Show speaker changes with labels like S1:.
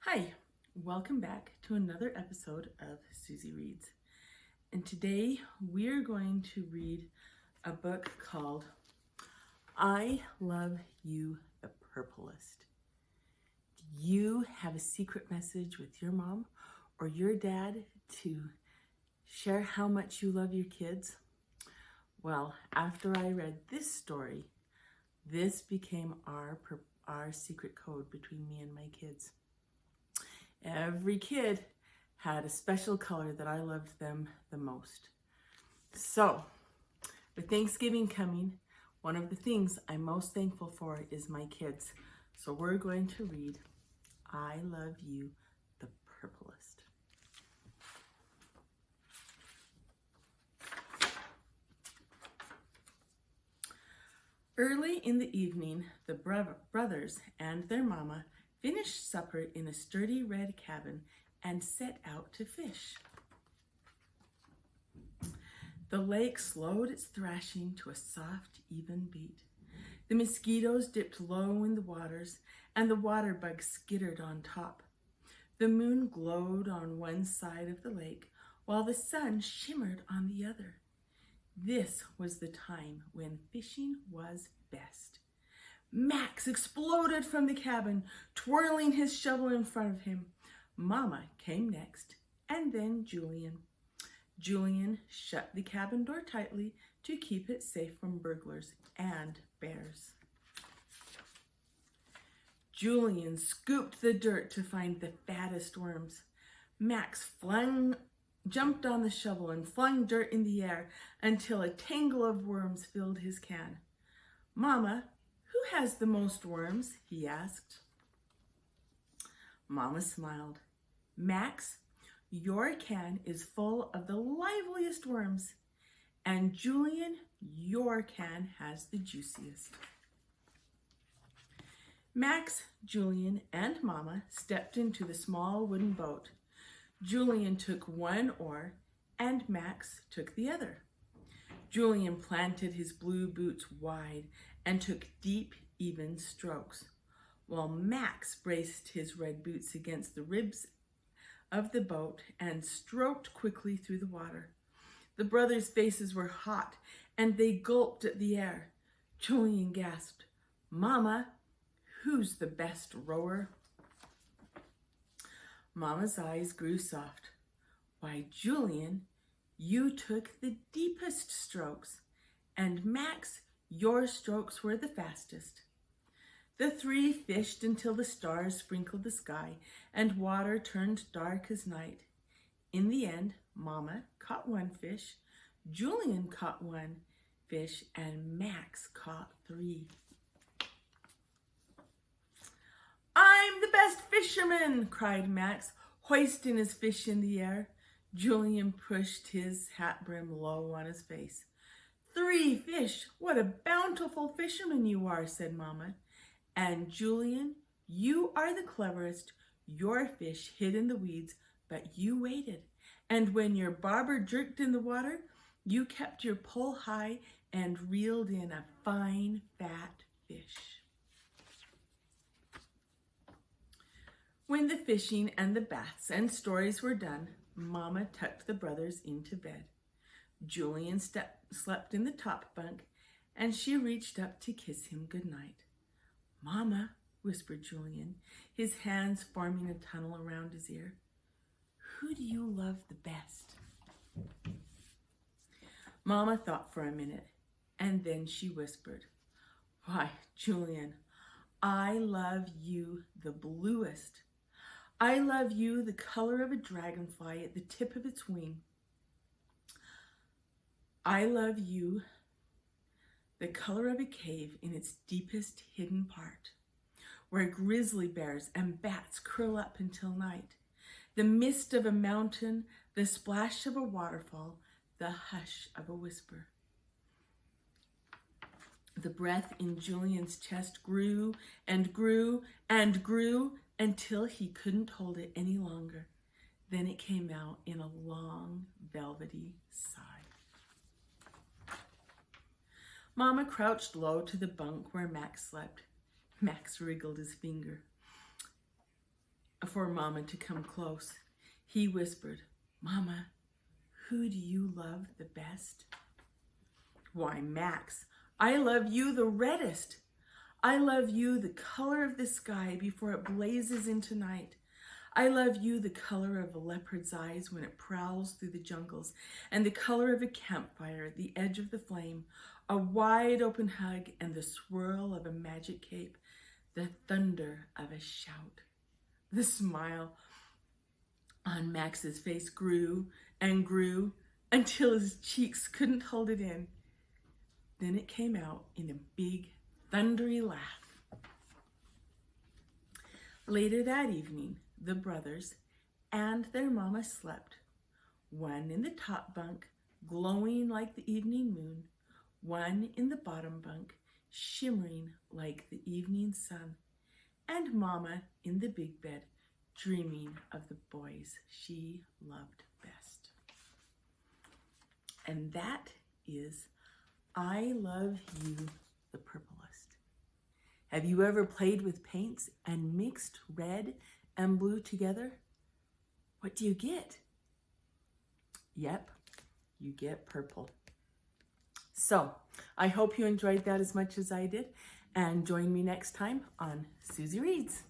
S1: Hi, welcome back to another episode of Susie Reads. And today we're going to read a book called I Love You, the Purplest. Do you have a secret message with your mom or your dad to share how much you love your kids? Well, after I read this story, this became our secret code between me and my kids. Every kid had a special color that I loved them the most. So, with Thanksgiving coming, one of the things I'm most thankful for is my kids. So we're going to read I Love You, the Purplest. Early in the evening, the brothers and their mama finished supper in a sturdy red cabin and set out to fish. The lake slowed its thrashing to a soft, even beat. The mosquitoes dipped low in the waters, and the water bugs skittered on top. The moon glowed on one side of the lake, while the sun shimmered on the other. This was the time when fishing was best. Max exploded from the cabin, twirling his shovel in front of him. Mama came next, and then Julian. Julian shut the cabin door tightly to keep it safe from burglars and bears. Julian scooped the dirt to find the fattest worms. Max jumped on the shovel and flung dirt in the air until a tangle of worms filled his can. Mama, who has the most worms? He asked. Mama smiled. Max, your can is full of the liveliest worms. And Julian, your can has the juiciest. Max, Julian, and Mama stepped into the small wooden boat. Julian took one oar, and Max took the other. Julian planted his blue boots wide and took deep, even strokes, while Max braced his red boots against the ribs of the boat and stroked quickly through the water. The brothers' faces were hot, and they gulped at the air. Julian gasped, Mama, who's the best rower? Mama's eyes grew soft. Why, Julian, you took the deepest strokes, and Max, your strokes were the fastest. The three fished until the stars sprinkled the sky and water turned dark as night. In the end, Mama caught one fish, Julian caught one fish, and Max caught three. I'm the best fisherman, cried Max, hoisting his fish in the air. Julian pushed his hat brim low on his face. 3 fish, what a bountiful fisherman you are, said Mama. And Julian, you are the cleverest. Your fish hid in the weeds, but you waited. And when your barber jerked in the water, you kept your pole high and reeled in a fine, fat fish. When the fishing and the baths and stories were done, Mama tucked the brothers into bed. Julian slept in the top bunk, and she reached up to kiss him goodnight. Mama, whispered Julian, his hands forming a tunnel around his ear. Who do you love the best? Mama thought for a minute, and then she whispered, Why, Julian, I love you the bluest. I love you the color of a dragonfly at the tip of its wing. I love you the color of a cave in its deepest hidden part, where grizzly bears and bats curl up until night, the mist of a mountain, the splash of a waterfall, the hush of a whisper. The breath in Julian's chest grew and grew and grew until he couldn't hold it any longer. Then it came out in a long, velvety sigh. Mama crouched low to the bunk where Max slept. Max wriggled his finger for Mama to come close. He whispered, "Mama, who do you love the best?" "Why, Max, I love you the reddest. I love you the color of the sky before it blazes into night. I love you the color of a leopard's eyes when it prowls through the jungles, and the color of a campfire at the edge of the flame, a wide open hug and the swirl of a magic cape, the thunder of a shout." The smile on Max's face grew and grew until his cheeks couldn't hold it in. Then it came out in a big, thundery laugh. Later that evening, the brothers and their mama slept, one in the top bunk, glowing like the evening moon, one in the bottom bunk, shimmering like the evening sun, and Mama in the big bed, dreaming of the boys she loved best. And that is I Love You, the Purplest. Have you ever played with paints and mixed red and blue together? What do you get? Yep, you get purple. So, I hope you enjoyed that as much as I did, and join me next time on Susie Reads.